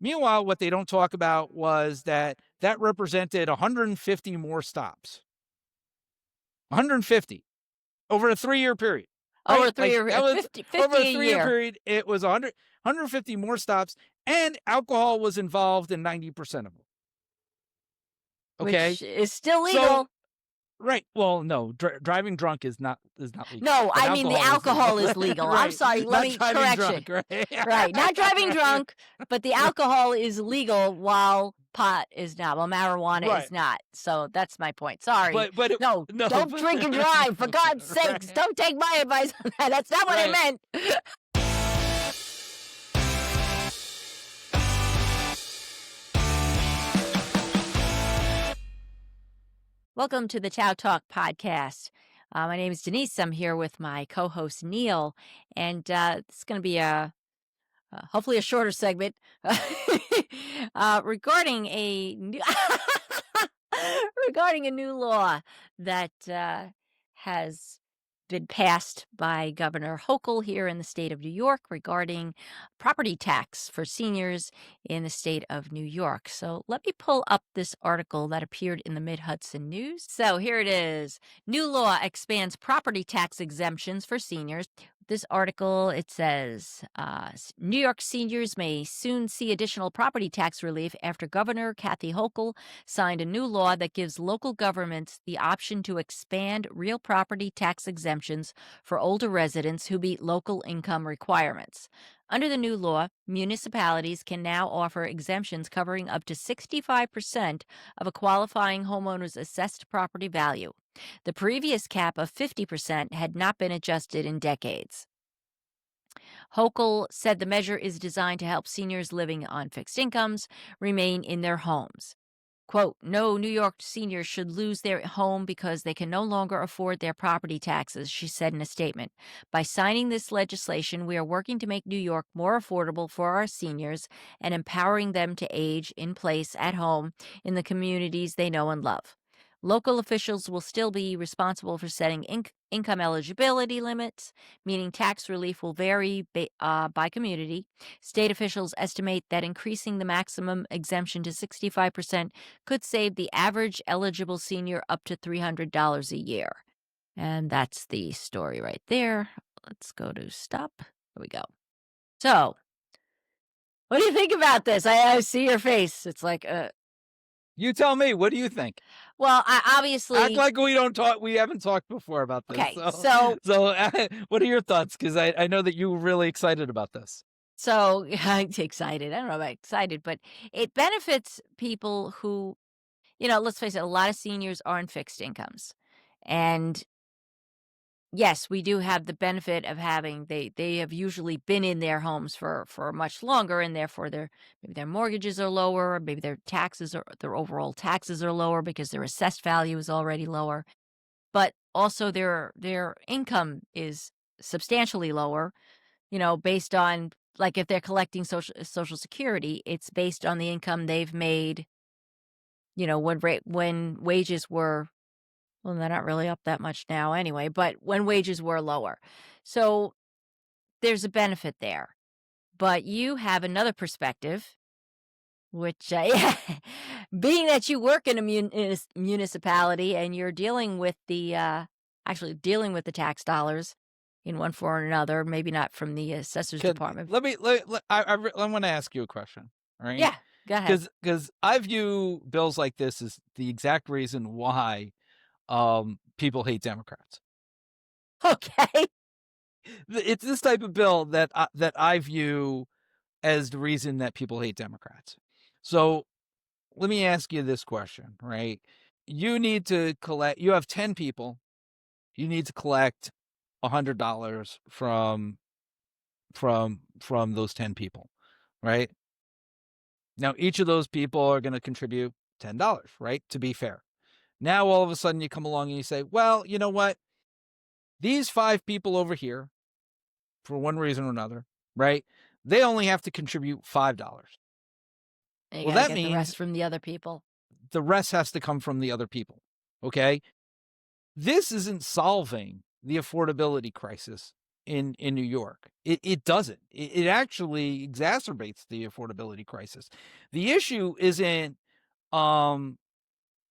Meanwhile, what they don't talk about was that represented 150 more stops. 150 over a 3-year period. Over a Right? 3 year, That was 50 over a a 3-year year. period. It was 150 more stops, and alcohol was involved in 90% of them. Okay, Which is still so legal. right. Well, no, driving drunk is not legal. No, But I mean the alcohol is legal. I'm Right. sorry. Let Not me driving correct drunk, you. right? Right, not driving drunk, but the alcohol is legal while pot is not. Well, marijuana Right. is not. So that's my point. Sorry. But No, don't drink and drive. For God's sakes, Right. don't take my advice on that. That's not what I Right. meant. Welcome to the TOWTalk Podcast. My name is Denise. I'm here with my co-host Neil, and it's going to be hopefully a shorter segment regarding a new regarding a new law that has been passed by Governor Hochul here in the state of New York regarding property tax for seniors in the state of New York. So let me pull up this article that appeared in the Mid-Hudson News. So here it is. New law expands property tax exemptions for seniors. This article, it says, New York seniors may soon see additional property tax relief after Governor Kathy Hochul signed a new law that gives local governments the option to expand real property tax exemptions for older residents who meet local income requirements. Under the new law, municipalities can now offer exemptions covering up to 65% of a qualifying homeowner's assessed property value. The previous cap of 50% had not been adjusted in decades. Hochul said the measure is designed to help seniors living on fixed incomes remain in their homes. Quote, no New York seniors should lose their home because they can no longer afford their property taxes, she said in a statement. By signing this legislation, we are working to make New York more affordable for our seniors and empowering them to age in place at home in the communities they know and love. Local officials will still be responsible for setting income eligibility limits, meaning tax relief will vary by community. State officials estimate that increasing the maximum exemption to 65% could save the average eligible senior up to $300 a year. And that's the story right there. Let's go to stop. There we go. So, what do you think about this? I see your face. It's like, You tell me. What do you think? well, I obviously Act like we don't talk. We haven't talked before about this. Okay, So what are your thoughts? Because I know that you were really excited about this. So I'm excited. I don't know about excited, but it benefits people who, let's face it, a lot of seniors are on fixed incomes. And yes, we do have the benefit of having they have usually been in their homes for much longer, and therefore maybe their mortgages are lower, or maybe their overall taxes are lower because their assessed value is already lower. But also their income is substantially lower, based on, like, if they're collecting social security, it's based on the income they've made, when wages were, well, they're not really up that much now anyway, but when wages were lower. So there's a benefit there. But you have another perspective, which, being that you work in a municipality and you're dealing with actually dealing with the tax dollars in one form or another, maybe not from the assessor's department. I want to ask you a question. All right. Yeah, go ahead. Because I view bills like this as the exact reason why people hate Democrats. Okay. It's this type of bill that I view as the reason that people hate Democrats. So let me ask you this question, right? You need to collect. You have 10 people. You need to collect $100 from those 10 people, right? Now, each of those people are going to contribute $10, right? To be fair. Now, all of a sudden, you come along and you say, well, you know what? These 5 people over here, for one reason or another, right? They only have to contribute $5. Well, that means the rest from the other people. The rest has to come from the other people, okay? This isn't solving the affordability crisis in New York. It doesn't. It actually exacerbates the affordability crisis. The issue um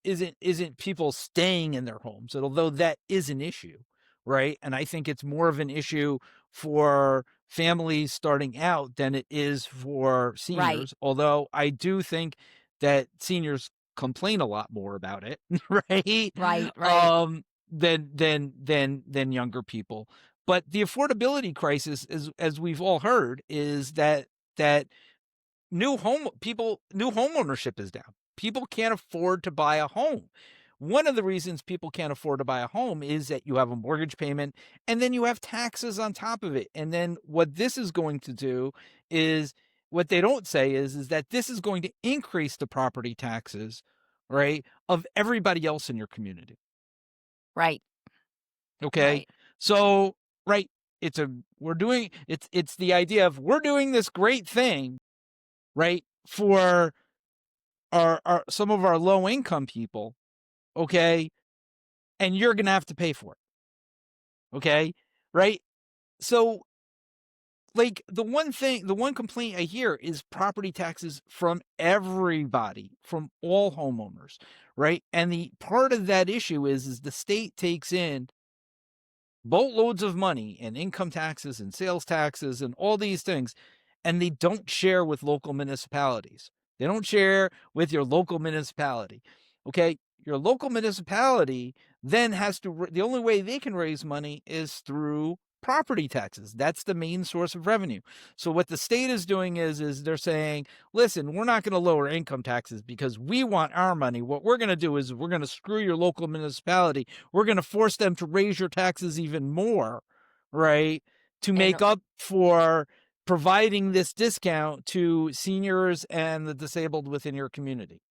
isn't people staying in their homes, although that is an issue, right? And I think it's more of an issue for families starting out than it is for Right. seniors, although I do think that seniors complain a lot more about it, right? Right. Right. Than younger people. But the affordability crisis, is, as we've all heard, is that new home ownership is down. People can't afford to buy a home. One of the reasons people can't afford to buy a home is that you have a mortgage payment and then you have taxes on top of it. And then what this is going to do is, what they don't say is that this is going to increase the property taxes, right, of everybody else in your community. Right. Okay. Right. So, right, it's the idea of, we're doing this great thing, right, for our some of our low income people, okay, and you're gonna have to pay for it, okay, right? So, like, the one complaint I hear is property taxes from everybody, from all homeowners, right? And the part of that issue is the state takes in boatloads of money and income taxes and sales taxes and all these things, and they don't share with local municipalities. They don't share with your local municipality. Okay. Your local municipality then has to, the only way they can raise money is through property taxes. That's the main source of revenue. So what the state is doing is they're saying, listen, we're not going to lower income taxes because we want our money. What we're going to do is we're going to screw your local municipality. We're going to force them to raise your taxes even more, right, to And make up for providing this discount to seniors and the disabled within your community.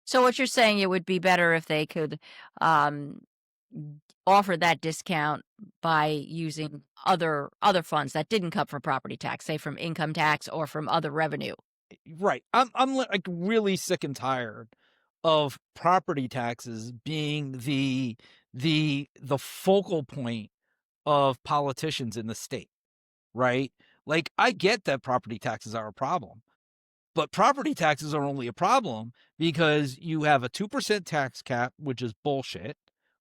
so what you're saying, it would be better if they could um, offer that discount by using other funds that didn't come from property tax, say from income tax or from other revenue. Right. I'm like really sick and tired of property taxes being the focal point of politicians in the state, right? Like, I get that property taxes are a problem, but property taxes are only a problem because you have a 2% tax cap, which is bullshit,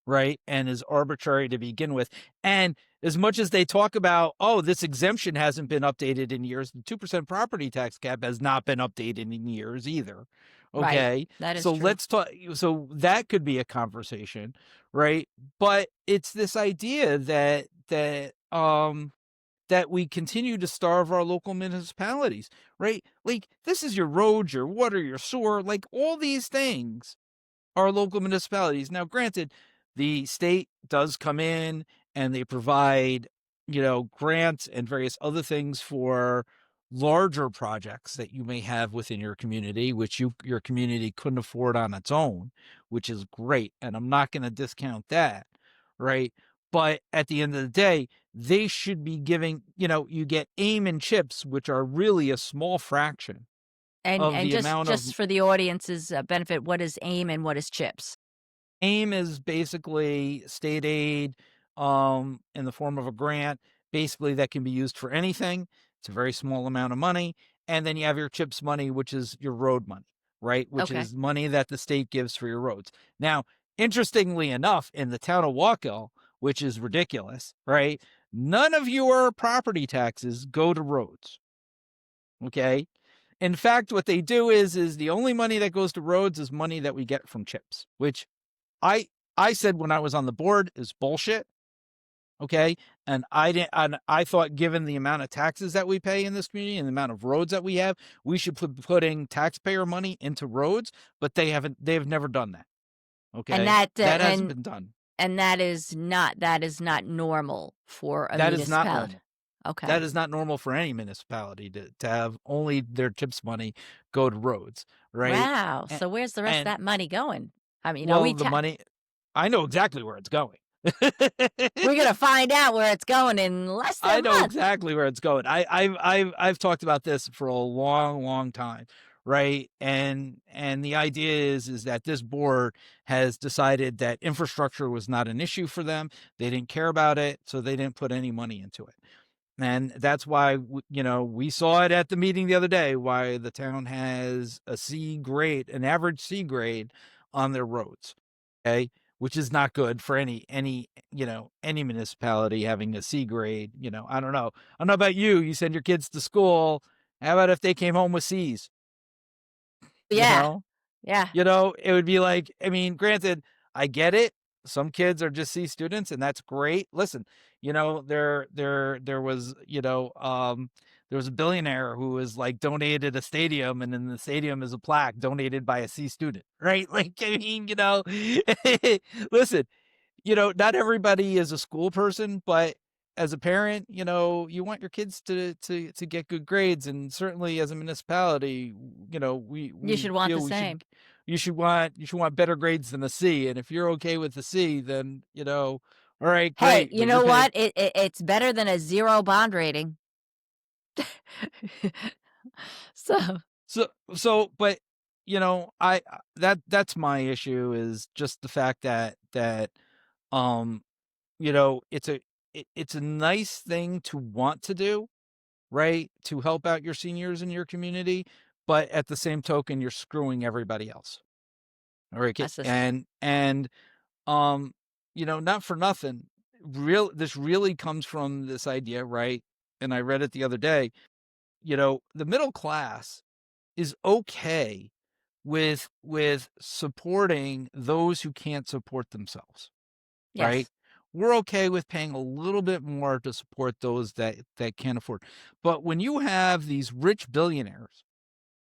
right? And is arbitrary to begin with. And as much as they talk about, oh, this exemption hasn't been updated in years, the 2% property tax cap has not been updated in years either. Right. Okay. That is So true. let's talk. So that could be a conversation, right? But it's this idea that we continue to starve our local municipalities, right? Like, this is your roads, your water, your sewer, like, all these things are local municipalities. Now, granted, the state does come in and they provide, grants and various other things for larger projects that you may have within your community, which your community couldn't afford on its own, which is great. And I'm not going to discount that, right? But at the end of the day, they should be giving, you get AIM and CHIPS, which are really a small fraction of And the amount of just for the audience's benefit, what is AIM and what is CHIPS? AIM is basically state aid in the form of a grant, basically, that can be used for anything. It's a very small amount of money. And then you have your CHIPS money, which is your road money, right? Which Okay. is money that the state gives for your roads. Now, interestingly enough, in the town of Wackel, which is ridiculous, right? None of your property taxes go to roads. Okay. In fact, what they do is the only money that goes to roads is money that we get from CHIPS, which I I said when I was on the board is bullshit. Okay. And I thought, given the amount of taxes that we pay in this community and the amount of roads that we have, we should put putting taxpayer money into roads, but they've never done that. And Okay. that That hasn't been done. that is not normal for a That is not municipality. normal. Okay. That is not normal for any municipality to have only their CHIPS money go to roads, right? Wow. And, So where's the rest of and that money going? I mean, are well, we the money, I know exactly where it's going. we're gonna find out where it's going in less than I a know month. exactly where it's going. I've talked about this for a long, long time, right? And the idea is that this board has decided that infrastructure was not an issue for them. They didn't care about it, so they didn't put any money into it. And that's why, we saw it at the meeting the other day, why the town has a C grade, an average C grade on their roads. Okay. Which is not good for any municipality having a C grade. I don't know. I don't know about you. You send your kids to school. How about if they came home with C's? You Yeah. know, Yeah. it would be like, granted, I get it. Some kids are just C students, and that's great. Listen, there was, there was a billionaire who was like donated a stadium, and in the stadium is a plaque donated by a C student, right? Like, listen, not everybody is a school person, but as a parent, you want your kids to get good grades, and certainly as a municipality, You we should want the feel same. you should want better grades than a C, and if you're okay with the C, then all right, Hey, great, you but you're know paying. what? It's better than a 0 bond rating. So, But I that's my issue, is just the fact that um it's it's a nice thing to want to do, right? To help out your seniors in your community, but at the same token, you're screwing everybody else. All right. that's just And not for nothing. This really comes from this idea, right? And I read it the other day. The middle class is okay with supporting those who can't support themselves, right? yes. We're okay with paying a little bit more to support those that can't afford. But when you have these rich billionaires,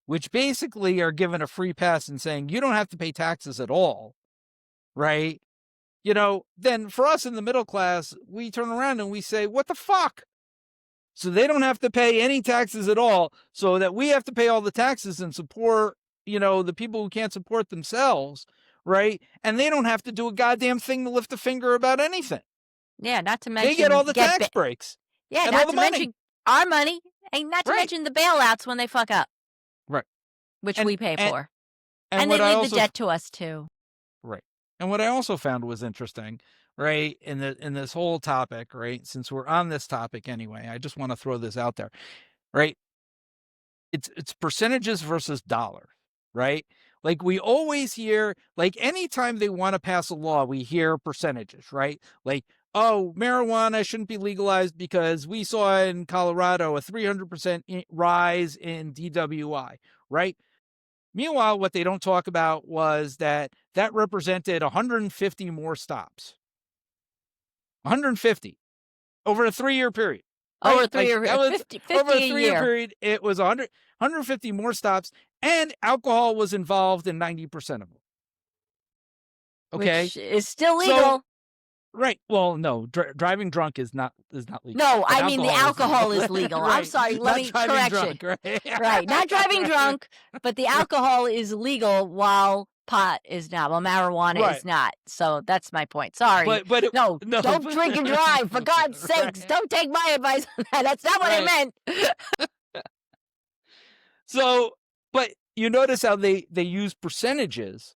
which basically are given a free pass and saying you don't have to pay taxes at all, right? Then for us in the middle class, we turn around and we say, what the fuck? So they don't have to pay any taxes at all, so that we have to pay all the taxes and support, the people who can't support themselves, right? And they don't have to do a goddamn thing to lift a finger about anything. Yeah, not to They get all mention the tax breaks yeah, and all not the to money. mention our money, and not to Right. mention the bailouts when they fuck up, Right. which And we pay and for. and And they what I leave the also debt to us too. right. And what I also found was interesting, right, in this whole topic, right? Since we're on this topic anyway, I just want to throw this out there, right? It's percentages versus dollars, right? Like we always hear, like anytime they want to pass a law, we hear percentages, right? Like, oh, marijuana shouldn't be legalized because we saw in Colorado a 300% rise in DWI, right? Meanwhile, what they don't talk about was that represented 150 more stops. 150 over a 3-year period, Over right? 3 Like year that was 50 over 50 a a 3-year year, period. It was 150 more stops, and alcohol was involved in 90% of them. Okay, which is still so legal. right. Well, no, driving drunk is not legal, No, but I mean the alcohol is legal. alcohol is legal. I'm Right, sorry, let not me driving correction. drunk. Right, Right, not driving drunk, but the alcohol is legal while pot is not. Well, marijuana right. is not. So that's my point. Sorry. No, No, don't drink and drive, for God's sakes. right, Don't take my advice on that. That's not what I right. meant. So, but you notice how they use percentages,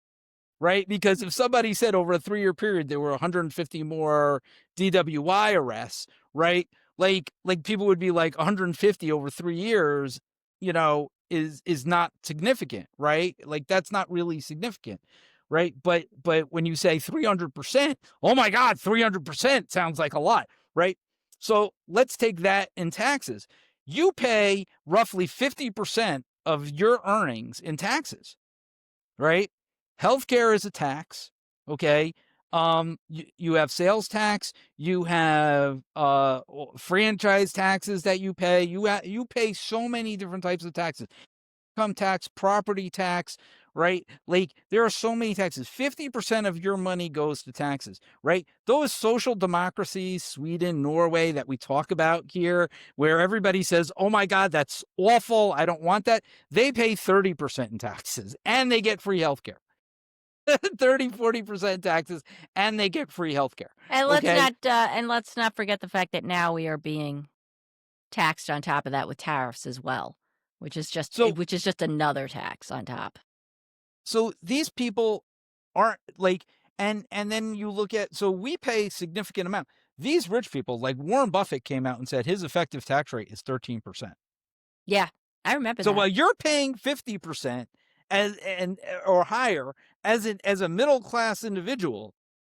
right? Because if somebody said over a 3-year period there were 150 more DWI arrests, right? Like people would be like 150 over 3 years, is not significant, right? Like that's not really significant, right? But when you say 300%, oh my God, 300% sounds like a lot, right? So let's take that in taxes. You pay roughly 50% of your earnings in taxes, right? Healthcare is a tax. Okay. You have sales tax, you have franchise taxes that you pay. You pay so many different types of taxes. Income tax, property tax, right? Like there are so many taxes. 50% of your money goes to taxes, right? Those social democracies, Sweden, Norway, that we talk about here, where everybody says, oh my God, that's awful, I don't want that. They pay 30% in taxes and they get free healthcare. 30-40% taxes and they get free healthcare. And Okay. let's not forget the fact that now we are being taxed on top of that with tariffs as well, which is just So another tax on top. so these people aren't like, and then you look at, so we pay significant amount. These rich people, like Warren Buffett came out and said his effective tax rate is 13%. Yeah, I remember So that. while you're paying 50% or higher as a middle class individual,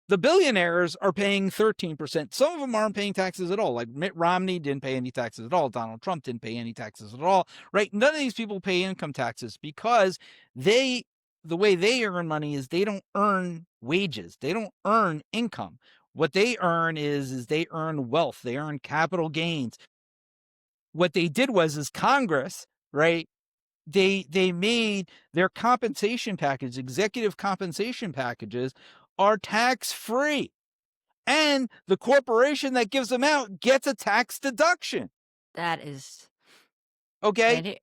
the billionaires are paying 13%. Some of them aren't paying taxes at all. Like Mitt Romney didn't pay any taxes at all. Donald Trump didn't pay any taxes at all, right? None of these people pay income taxes because the way they earn money is they don't earn wages. They don't earn income. What they earn is they earn wealth. They earn capital gains. What they did is Congress, right? They made their compensation package, executive compensation packages, are tax free, and the corporation that gives them out gets a tax deduction. That is okay.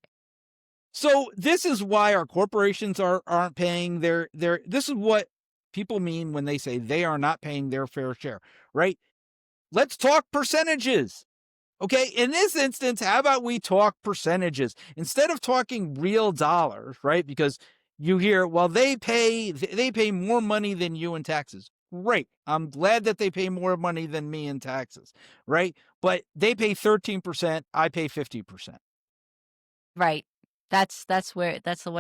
So this is why our corporations aren't paying their. This is what people mean when they say they are not paying their fair share, right? Let's talk percentages. Okay, in this instance, how about we talk percentages instead of talking real dollars, right? Because you hear, well, they pay more money than you in taxes. Great. I'm glad that they pay more money than me in taxes, right? But they pay 13%, I pay 50%. Right. That's the way it has to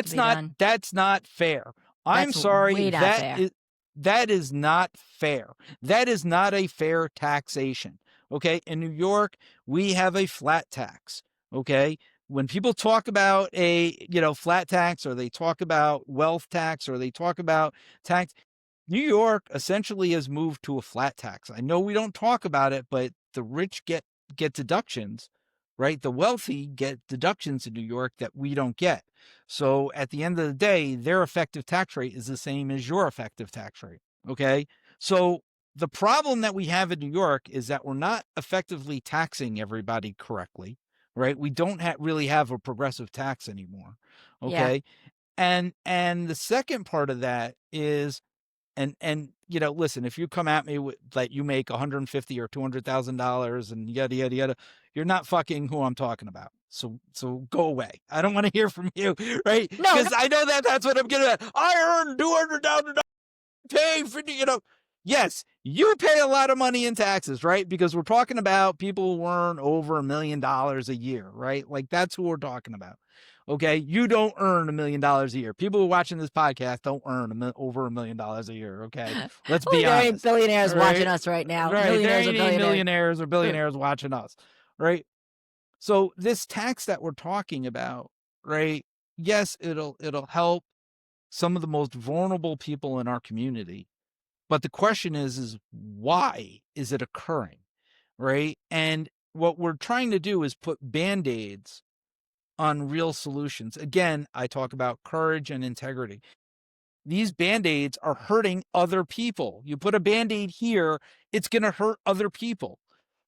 be done. That's not fair. I'm sorry. Way not fair. That is not fair. That is not a fair taxation. Okay. In New York, we have a flat tax. Okay. When people talk about a, flat tax, or they talk about wealth tax, or they talk about tax, New York essentially has moved to a flat tax. I know we don't talk about it, but the rich get deductions, right? The wealthy get deductions in New York that we don't get. So at the end of the day, their effective tax rate is the same as your effective tax rate. Okay. So the problem that we have in New York is that we're not effectively taxing everybody correctly, right? We don't really have a progressive tax anymore. Okay. Yeah. And the second part of that is, and listen, if you come at me with that you make $150,000 or $200,000 and yada yada yada, you're not fucking who I'm talking about. So go away. I don't want to hear from you, right? Because I know that's what I'm getting at. I earn $200,000, pay for Yes, you pay a lot of money in taxes, right? Because we're talking about people who earn over $1 million a year, right? Like that's who we're talking about. Okay, you don't earn $1 million a year. People who are watching this podcast don't earn over $1 million a year. Okay, let's be honest. There ain't billionaires watching us right now. Right, millionaires there ain't millionaires or billionaires watching us, right? So this tax that we're talking about, right? Yes, it'll help some of the most vulnerable people in our community, but the question is why is it occurring, right? And what we're trying to do is put Band-Aids on real solutions. Again, I talk about courage and integrity. These Band-Aids are hurting other people. You put a Band-Aid here, it's going to hurt other people.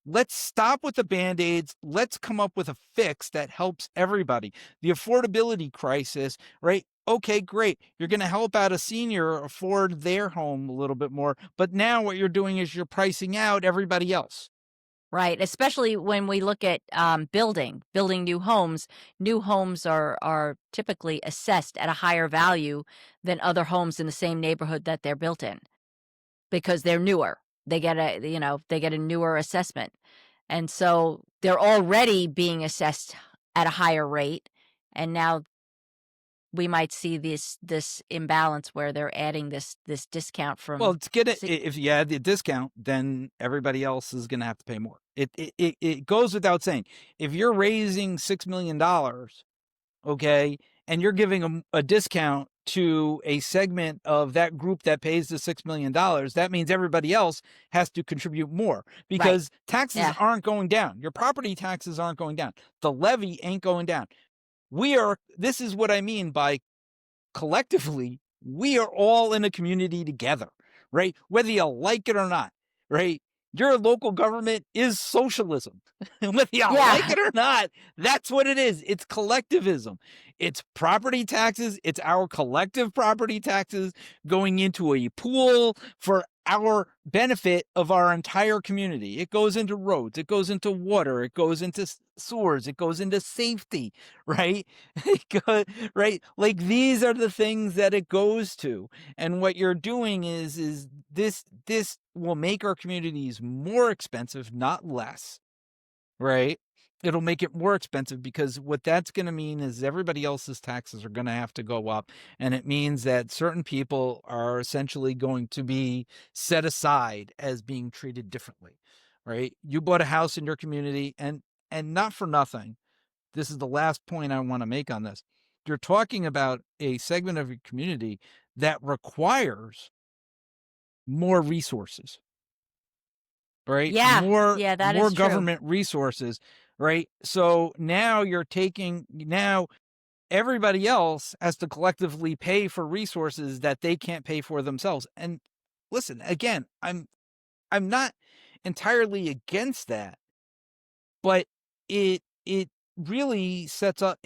Let's stop with the Band-Aids. Let's come up with a fix that helps everybody. The affordability crisis, right? Okay, great. You're going to help out a senior afford their home a little bit more. But now what you're doing is you're pricing out everybody else. Right, especially when we look at building new homes. New homes are typically assessed at a higher value than other homes in the same neighborhood that they're built in, because they're newer. They get a newer assessment, and so they're already being assessed at a higher rate. And now we might see this imbalance where they're adding this discount from. Well, if you add the discount, then everybody else is going to have to pay more. It goes without saying. If you're raising $6 million, okay, and you're giving a discount to a segment of that group that pays the $6 million, that means everybody else has to contribute more, because taxes aren't going down. Your property taxes aren't going down. The levy ain't going down. This is what I mean by collectively, we are all in a community together, right? Whether you like it or not, right? Your local government is socialism. Whether you like it or not, that's what it is. It's collectivism. It's property taxes. It's our collective property taxes going into a pool for our benefit of our entire community. It goes into roads, it goes into water, it goes into sewers, it goes into safety, right? Right? Like these are the things that it goes to. And what you're doing is this will make our communities more expensive, not less, right? It'll make it more expensive because what that's going to mean is everybody else's taxes are going to have to go up. And it means that certain people are essentially going to be set aside as being treated differently, right? You bought a house in your community and not for nothing. This is the last point I want to make on this. You're talking about a segment of your community that requires more resources, right? Yeah. More Yeah, that more is true. government resources, right? So now everybody else has to collectively pay for resources that they can't pay for themselves. And listen, again, I'm not entirely against that, but it really sets up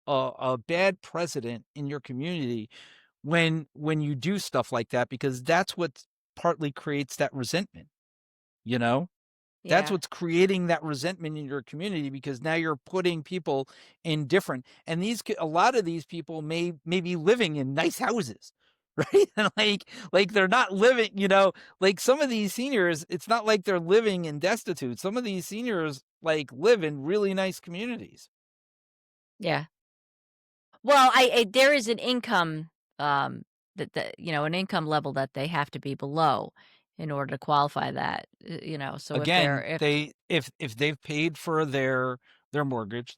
a bad precedent in your community when you do stuff like that, because that's what partly creates that resentment, you know? That's Yeah. what's creating that resentment in your community, because now you're putting people in different, and a lot of these people may be living in nice houses, right? And like they're not living, like some of these seniors, it's not like they're living in destitute. Some of these seniors like live in really nice communities. Yeah. Well, there is an income, um, an income level that they have to be below in order to qualify that, so if they're Again, if if they've paid for their mortgage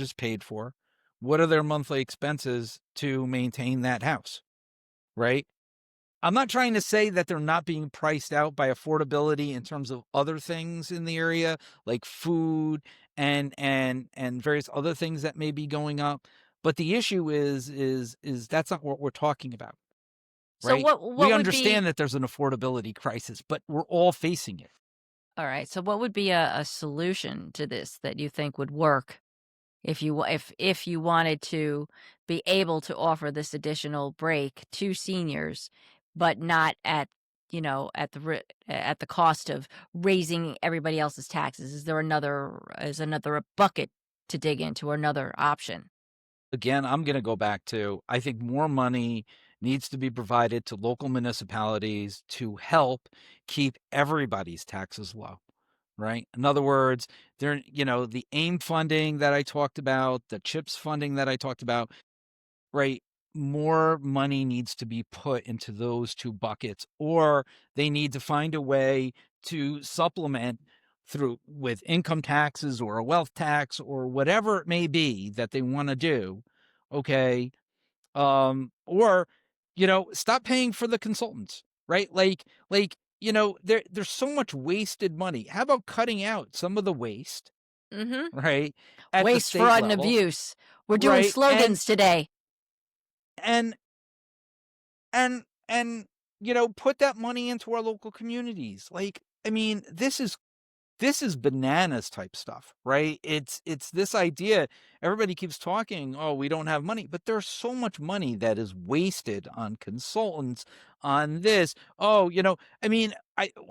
is paid for. What are their monthly expenses to maintain that house, right? I'm not trying to say that they're not being priced out by affordability in terms of other things in the area, like food and various other things that may be going up. But the issue is that's not what we're talking about, so right? what We would be understand that there's an affordability crisis, but we're all facing it. all right, so what would be a solution to this that you think would work if if you wanted to be able to offer this additional break to seniors, but not at the cost of raising everybody else's taxes? Is another a bucket to dig into, or another option? Again, I'm going to go back to, I think more money needs to be provided to local municipalities to help keep everybody's taxes low, right? In other words, the AIM funding that I talked about, the CHIPS funding that I talked about, right? More money needs to be put into those two buckets, or they need to find a way to supplement through with income taxes or a wealth tax or whatever it may be that they want to do. Okay. Or, stop paying for the consultants, right? There's so much wasted money. How about cutting out some of the waste, Mhm. right? At the Waste, state fraud, and level, abuse. We're doing right? And slogans today. and and put that money into our local communities. Like, I mean, this is bananas type stuff, right? It's this idea. Everybody keeps talking, oh, we don't have money, but there's so much money that is wasted on consultants, on this. Oh, I mean,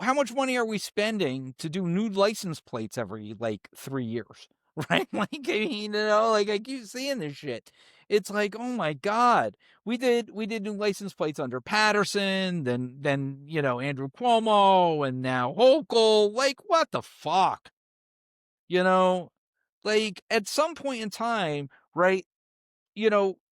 how much money are we spending to do new license plates every like 3 years? Right? Like, I mean, like I keep seeing this shit. It's like, oh my God. We did new license plates under Patterson, then Andrew Cuomo, and now Hochul. Like, what the fuck? You know, like at some point in time, right?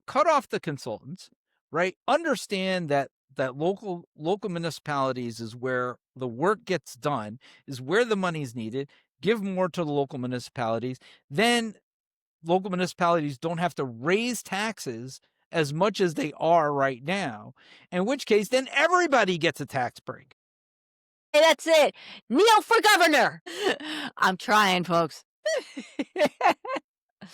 Cut off the consultants, right? Understand that local municipalities is where the work gets done, is where the money's needed. Give more to the local municipalities. Then local municipalities don't have to raise taxes as much as they are right now, in which case then everybody gets a tax break. Hey, that's it. Neil for governor. I'm trying, folks. All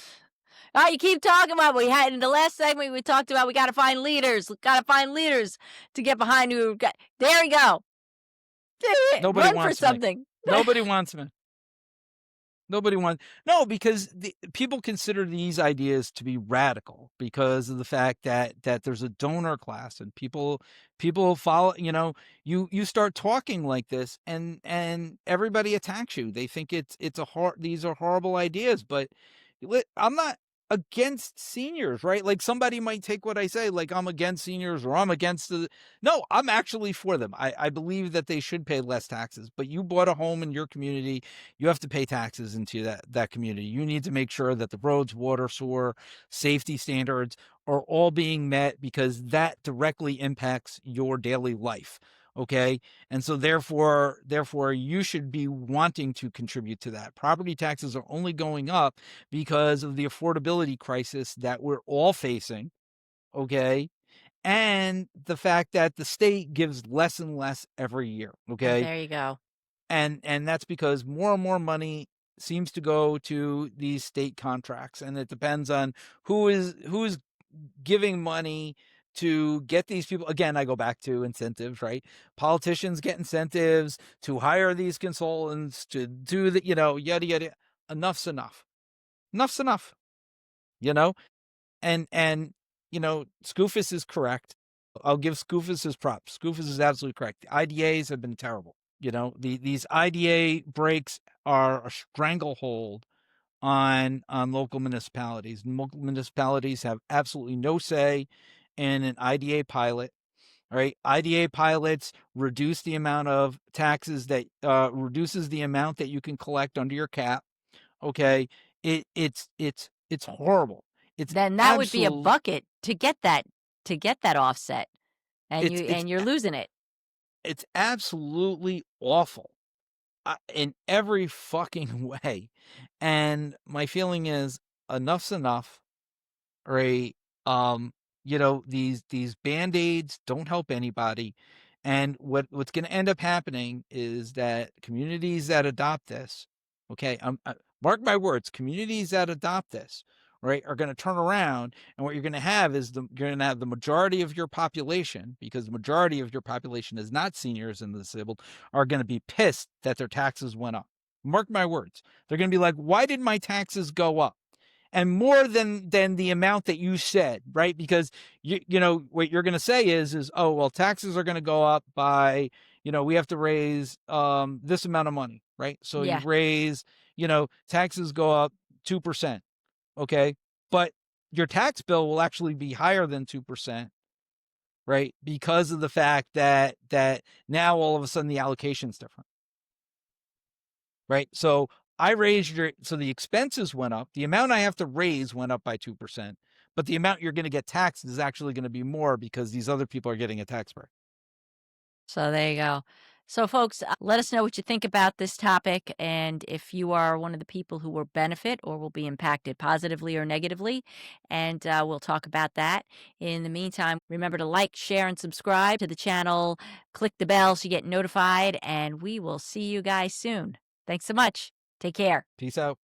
right, you keep talking about we had in the last segment we talked about we got to find leaders. Got to find leaders to get behind who got. There we go. Nobody Run for wants me. something. Nobody wants me. Nobody wants no, because people consider these ideas to be radical because of the fact that there's a donor class and people follow. You start talking like this, and everybody attacks you. They think it's a these are horrible ideas, but I'm not against seniors, right? Like somebody might take what I say like I'm against seniors or I'm against the no, I'm actually for them. I believe that they should pay less taxes, but you bought a home in your community, you have to pay taxes into that community. You need to make sure that the roads, water, sewer, safety standards are all being met because that directly impacts your daily life. Okay. And so therefore you should be wanting to contribute to that. Property taxes are only going up because of the affordability crisis that we're all facing. Okay. And the fact that the state gives less and less every year. Okay. There you go. And that's because more and more money seems to go to these state contracts, and it depends on who is giving money to get these people. Again, I go back to incentives, right? Politicians get incentives to hire these consultants to do the, yada yada. Enough's enough. Enough's enough. You know, and Scoofus is correct. I'll give Scoofus his props. Scoofus is absolutely correct. The IDAs have been terrible. These IDA breaks are a stranglehold on local municipalities. Local municipalities have absolutely no say in an IDA pilot. Right? IDA pilots reduce the amount of taxes that reduces the amount that you can collect under your cap. Okay, it's horrible. It's Then that would be a absolute. bucket to get that offset, and It's it's you're losing it. it's absolutely awful in every fucking way. And my feeling is enough's enough, right? Um, these band-aids don't help anybody. And what's going to end up happening is that communities that adopt this, okay, mark my words, communities that adopt this, right, are going to turn around, and what you're going to have is you're going to have the majority of your population, because the majority of your population is not seniors and disabled, are going to be pissed that their taxes went up. Mark my words. They're going to be like, why did my taxes go up? And more than the amount that you said, right? Because what you're going to say is, oh, well, taxes are going to go up by, we have to raise this amount of money, right? So you Yeah. raise, taxes go up 2%, okay? But your tax bill will actually be higher than 2%, right? Because of the fact that now all of a sudden the allocation's different. Right? So so the expenses went up. The amount I have to raise went up by 2%, but the amount you're going to get taxed is actually going to be more because these other people are getting a tax break. So there you go. So, folks, let us know what you think about this topic, and if you are one of the people who will benefit or will be impacted positively or negatively, and we'll talk about that. In the meantime, remember to like, share, and subscribe to the channel. Click the bell so you get notified, and we will see you guys soon. Thanks so much. Take care. Peace out.